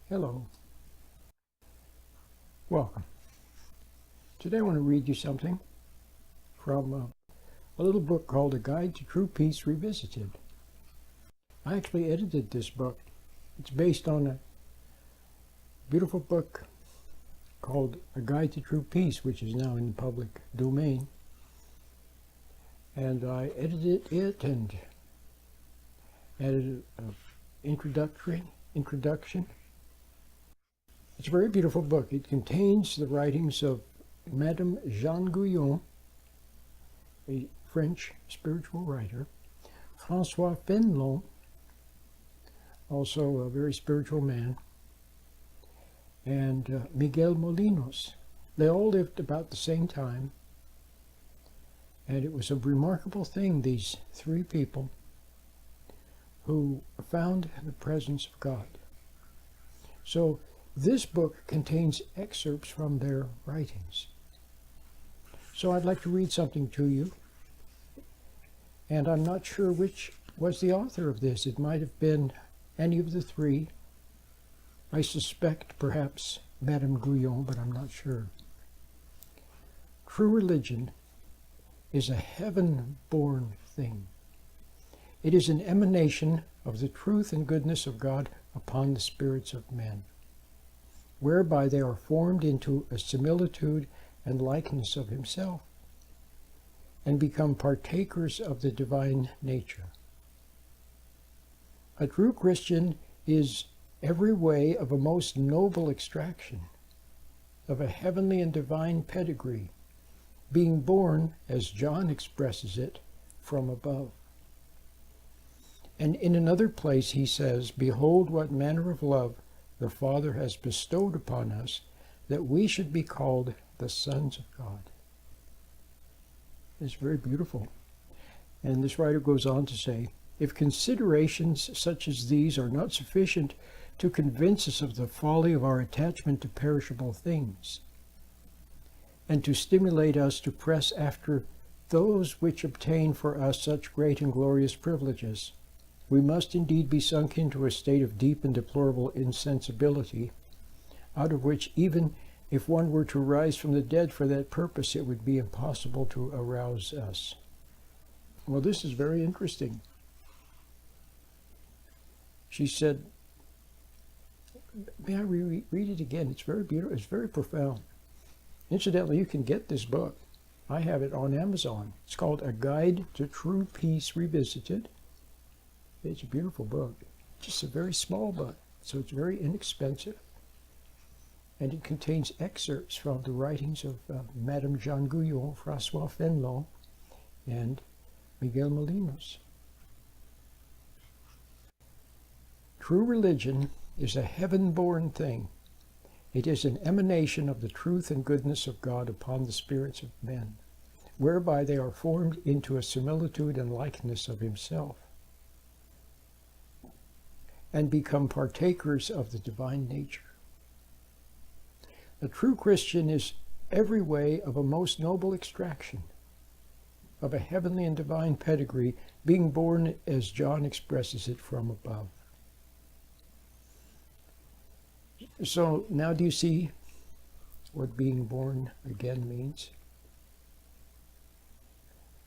Hello. Welcome. Today I want to read you something from a little book called A Guide to True Peace Revisited. I actually edited this book. It's based on a beautiful book called A Guide to True Peace, which is now in the public domain. And I edited it and added an introduction. It's a very beautiful book. It contains the writings of Madame Jean Guyon, a French spiritual writer, Francois Fenelon, also a very spiritual man, and Miguel Molinos. They all lived about the same time, and it was a remarkable thing, these three people who found the presence of God. So this book contains excerpts from their writings. So I'd like to read something to you, and I'm not sure which was the author of this. It might have been any of the three. I suspect perhaps Madame Guyon, but I'm not sure. True religion is a heaven-born thing. It is an emanation of the truth and goodness of God upon the spirits of men, whereby they are formed into a similitude and likeness of himself, and become partakers of the divine nature. A true Christian is every way of a most noble extraction, of a heavenly and divine pedigree, being born, as John expresses it, from above. And in another place he says, "Behold what manner of love the Father has bestowed upon us, that we should be called the sons of God." It's very beautiful. And this writer goes on to say, if considerations such as these are not sufficient to convince us of the folly of our attachment to perishable things, and to stimulate us to press after those which obtain for us such great and glorious privileges, we must indeed be sunk into a state of deep and deplorable insensibility, out of which even if one were to rise from the dead for that purpose, it would be impossible to arouse us. Well, this is very interesting. She said, may I read it again? It's very beautiful. It's very profound. Incidentally, you can get this book. I have it on Amazon. It's called A Guide to True Peace Revisited. It's a beautiful book. Just a very small book, so it's very inexpensive. And it contains excerpts from the writings of Madame Jean Guyon, Francois Fenelon, and Miguel Molinos. True religion is a heaven-born thing. It is an emanation of the truth and goodness of God upon the spirits of men, whereby they are formed into a similitude and likeness of himself, and become partakers of the divine nature. A true Christian is every way of a most noble extraction, of a heavenly and divine pedigree, being born, as John expresses it, from above. So now do you see what being born again means?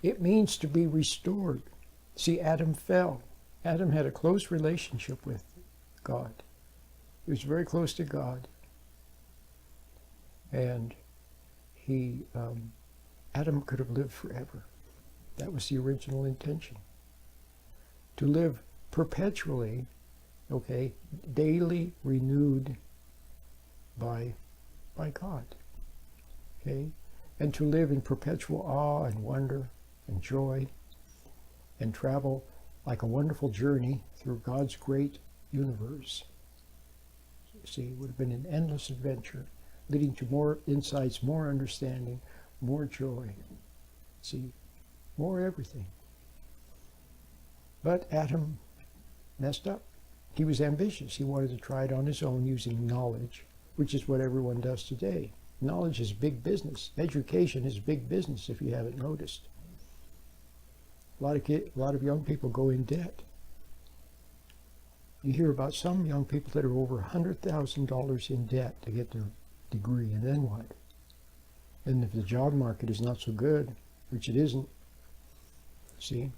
It means to be restored. See, Adam fell. Adam had a close relationship with God. He was very close to God. And Adam could have lived forever. That was the original intention. To live perpetually, okay, daily renewed by God, okay? And to live in perpetual awe and wonder and joy and travel like a wonderful journey through God's great universe. See, it would have been an endless adventure, leading to more insights, more understanding, more joy. See, more everything. But Adam messed up. He was ambitious. He wanted to try it on his own using knowledge, which is what everyone does today. Knowledge is big business. Education is big business, if you haven't noticed. A lot of young people go in debt You hear about some young people that are over $100,000 in debt to get their degree, and then what? And if the job market is not so good, which it isn't, see,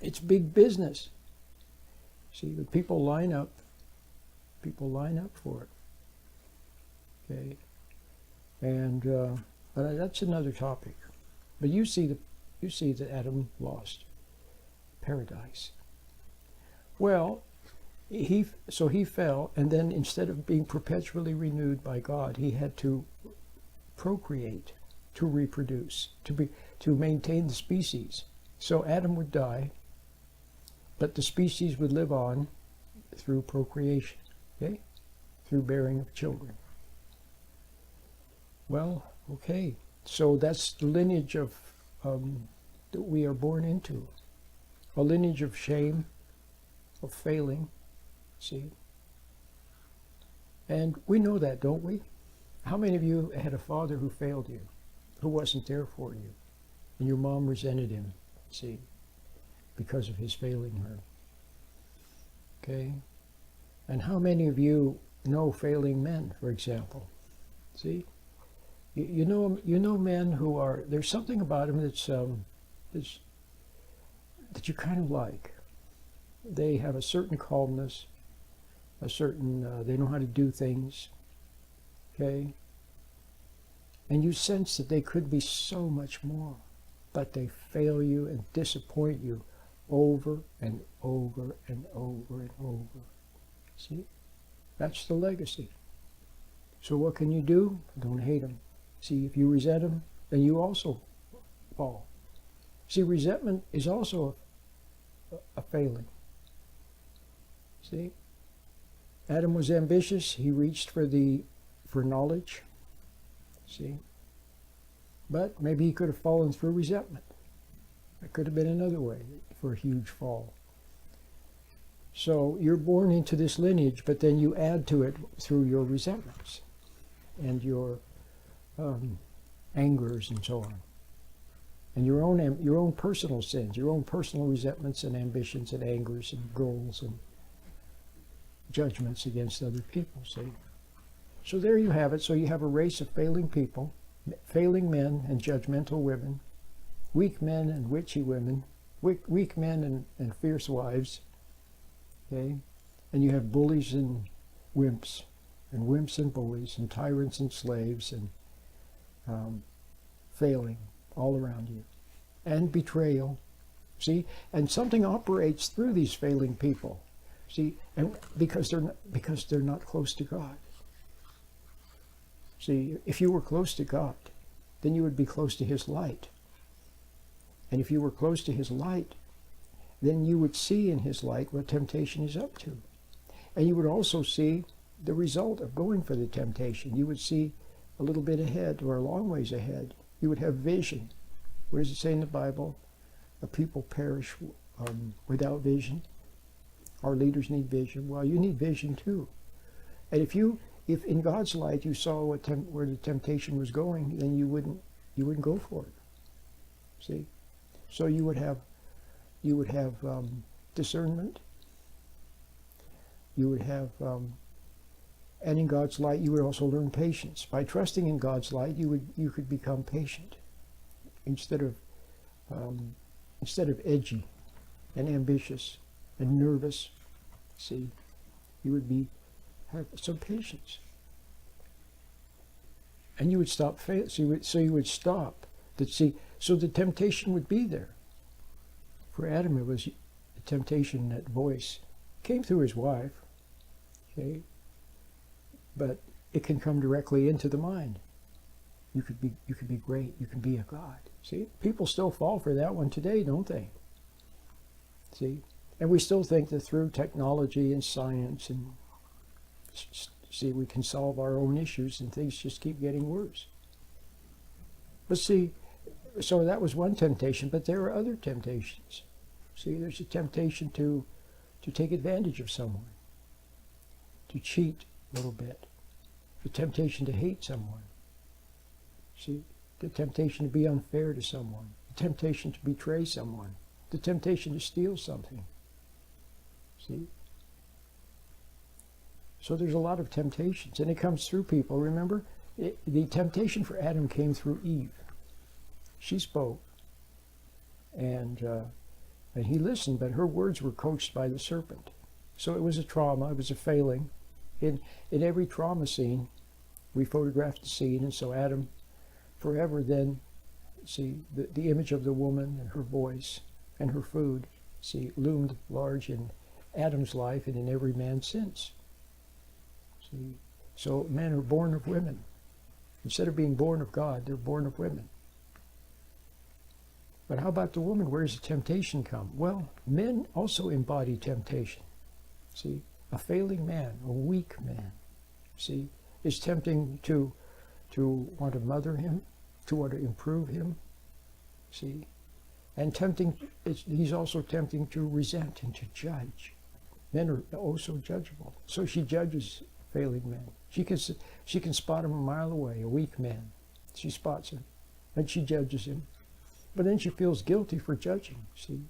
it's big business. See, but people line up for it. Okay, and but that's another topic. But you see that Adam lost paradise. Well, he fell, and then instead of being perpetually renewed by God, he had to procreate, to reproduce, to maintain the species. So Adam would die, but the species would live on through procreation, okay, through bearing of children. Well, okay, so that's the lineage of that we are born into, a lineage of shame, of failing. See, and we know that, don't we? How many of you had a father who failed you, who wasn't there for you, and your mom resented him, see, because of his failing her? Okay, and how many of you know failing men, for example? See, you know men who are, there's something about them that's that you kind of like. They have a certain calmness, a certain, they know how to do things, okay? And you sense that they could be so much more, but they fail you and disappoint you over and over and over and over. See? That's the legacy. So what can you do? Don't hate them. See, if you resent them, then you also fall. See, resentment is also a failing. See? Adam was ambitious. He reached for knowledge. See? But maybe he could have fallen through resentment. That could have been another way for a huge fall. So you're born into this lineage, but then you add to it through your resentments and your angers and so on. And your own personal sins, your own personal resentments and ambitions and angers and goals and judgments against other people, see? So there you have it. So you have a race of failing people, failing men and judgmental women, weak men and witchy women, weak men and fierce wives, okay? And you have bullies and wimps and bullies, and tyrants and slaves, and failing all around you, and betrayal, see? And something operates through these failing people, see? And because they're not close to God. See, if you were close to God, then you would be close to His light. And if you were close to His light, then you would see in His light what temptation is up to. And you would also see the result of going for the temptation. You would see a little bit ahead, or a long ways ahead. You would have vision. What does it say in the Bible? A people perish without vision. Our leaders need vision. Well, you need vision too. And if in God's light you saw where the temptation was going, then you wouldn't go for it. See, so you would have discernment. You would have, and in God's light, you would also learn patience. By trusting in God's light, you could become patient instead of edgy and ambitious and nervous. See, you would have some patience, and you would stop. So you would stop. So the temptation would be there. For Adam, it was the temptation, that voice came through his wife. Okay, but it can come directly into the mind. You could be great. You can be a god. See, people still fall for that one today, don't they? See, and we still think that through technology and science and see, we can solve our own issues, and things just keep getting worse. But see, so that was one temptation, but there are other temptations. See, there's a temptation to take advantage of someone, to cheat a little bit, the temptation to hate someone. See, the temptation to be unfair to someone, the temptation to betray someone, the temptation to steal something. See, So there's a lot of temptations, and it comes through people. Remember, the temptation for Adam came through Eve. She spoke, and he listened, but her words were coached by the serpent. So it was a trauma, it was a failing. In every trauma scene, we photographed the scene, and so Adam forever then, see, the image of the woman and her voice and her food, see, loomed large in Adam's life and in every man since. See, so men are born of women. Instead of being born of God, they're born of women. But how about the woman? Where does the temptation come? Well, men also embody temptation. See, a failing man, a weak man, see, is tempting to want to mother him, to want to improve him, see, and he's also tempting to resent and to judge. Men are also judgeable. So she judges failing men. She can spot him a mile away, a weak man. She spots him, and she judges him. But then she feels guilty for judging, see.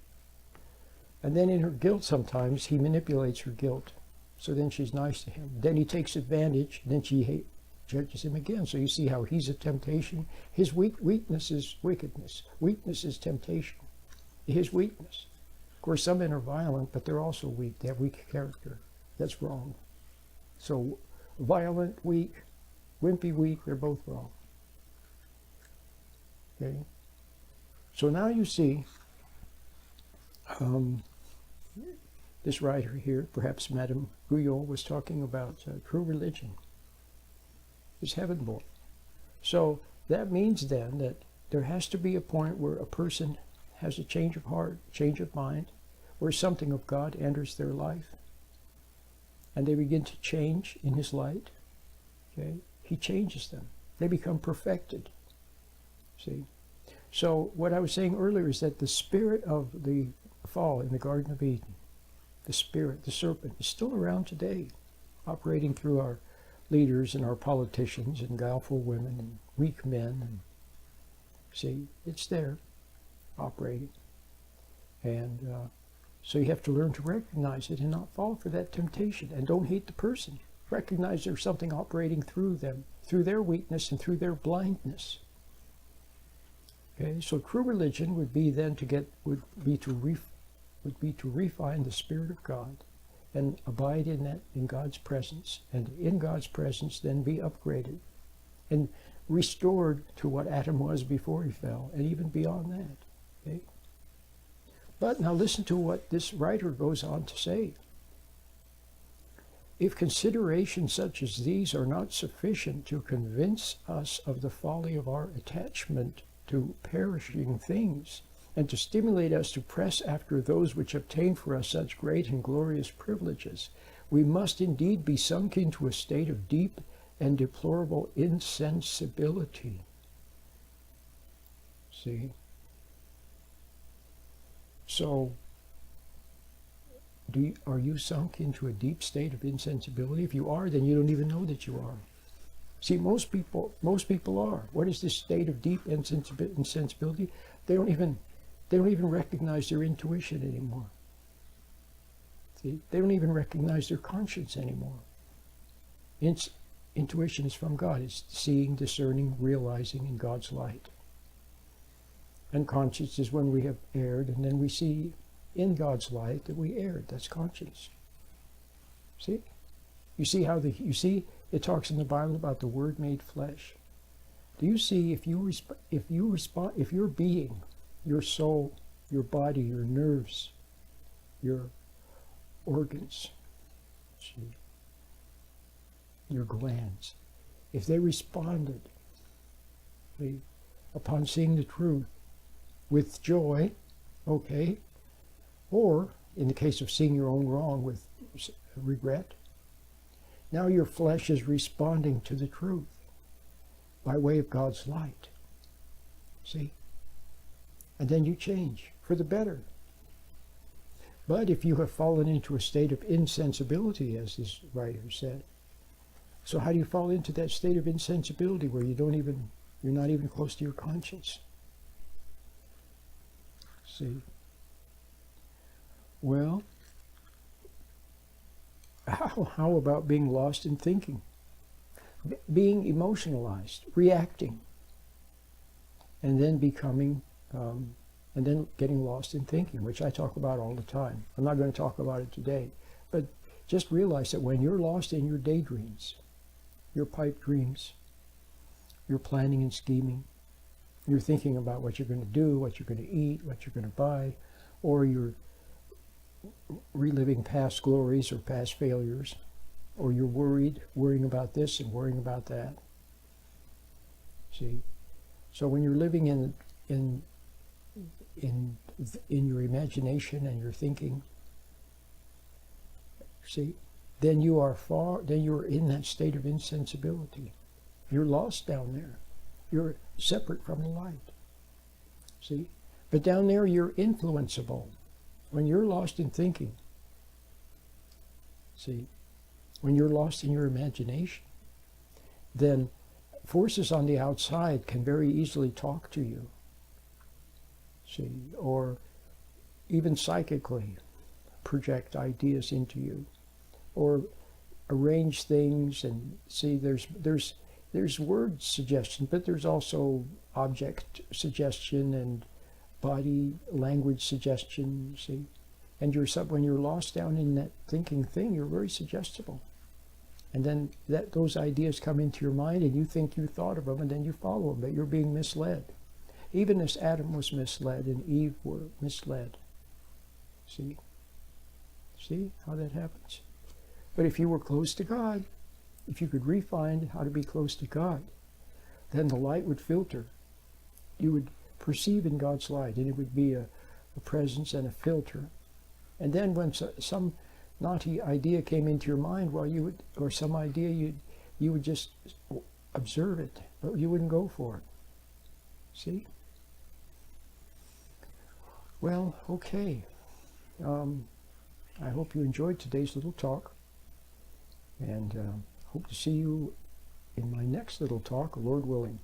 And then in her guilt sometimes, he manipulates her guilt. So then she's nice to him. Then he takes advantage, then she judges him again. So you see how he's a temptation. His weakness is wickedness. Weakness is temptation. His weakness. Of course, some men are violent, but they're also weak. They have weak character. That's wrong. So violent, weak, wimpy, weak, they're both wrong. Okay? So now you see this writer here, perhaps Madame Guyot, was talking about true religion is heaven-born. So that means then that there has to be a point where a person has a change of heart, change of mind, where something of God enters their life, and they begin to change in his light. Okay? He changes them. They become perfected. See? So what I was saying earlier is that the spirit of the fall in the Garden of Eden, the spirit, the serpent, is still around today, operating through our leaders and our politicians and guileful women and weak men. And see, it's there, operating. And so you have to learn to recognize it and not fall for that temptation. And don't hate the person. Recognize there's something operating through them, through their weakness and through their blindness. Okay, so true religion would be then would be to refine the Spirit of God and abide in God's presence, and in God's presence then be upgraded and restored to what Adam was before he fell, and even beyond that. Okay? But now listen to what this writer goes on to say. If considerations such as these are not sufficient to convince us of the folly of our attachment to perishing things, and to stimulate us to press after those which obtain for us such great and glorious privileges, we must indeed be sunk into a state of deep and deplorable insensibility. See? So, are you sunk into a deep state of insensibility? If you are, then you don't even know that you are. See, most people are. What is this state of deep insensibility? They don't even recognize their intuition anymore. See, they don't even recognize their conscience anymore. Intuition is from God. It's seeing, discerning, realizing in God's light. And conscience is when we have erred, and then we see in God's light that we erred. That's conscience. See? You see it talks in the Bible about the Word made flesh. Do you see if your being, your soul, your body, your nerves, your organs, your glands, if they responded upon seeing the truth with joy, okay, or in the case of seeing your own wrong with regret, now your flesh is responding to the truth by way of God's light. See? And then you change for the better. But if you have fallen into a state of insensibility, as this writer said, so how do you fall into that state of insensibility where you're not even close to your conscience? See? Well, How about being lost in thinking? Being emotionalized, reacting, and then becoming, and then getting lost in thinking, which I talk about all the time. I'm not going to talk about it today, but just realize that when you're lost in your daydreams, your pipe dreams, you're planning and scheming, you're thinking about what you're going to do, what you're going to eat, what you're going to buy, or you're reliving past glories or past failures, or you're worrying about this and worrying about that. See? So when you're living in your imagination and your thinking, see, then you're in that state of insensibility. You're lost down there. You're separate from the light. See? But down there you're influenceable. When you're lost in thinking, see, when you're lost in your imagination, then forces on the outside can very easily talk to you, see, or even psychically project ideas into you, or arrange things. And see, there's word suggestion, but there's also object suggestion and body language suggestion, see. And when you're lost down in that thinking thing, you're very suggestible. And then those ideas come into your mind and you think you thought of them and then you follow them, but you're being misled. Even as Adam was misled and Eve were misled. See? See how that happens? But if you were close to God, if you could refine how to be close to God, then the light would filter. You would perceive in God's light, and it would be a presence and a filter. And then when some naughty idea came into your mind, or some idea, you would just observe it, but you wouldn't go for it. See? Well, okay. I hope you enjoyed today's little talk, and hope to see you in my next little talk, Lord willing.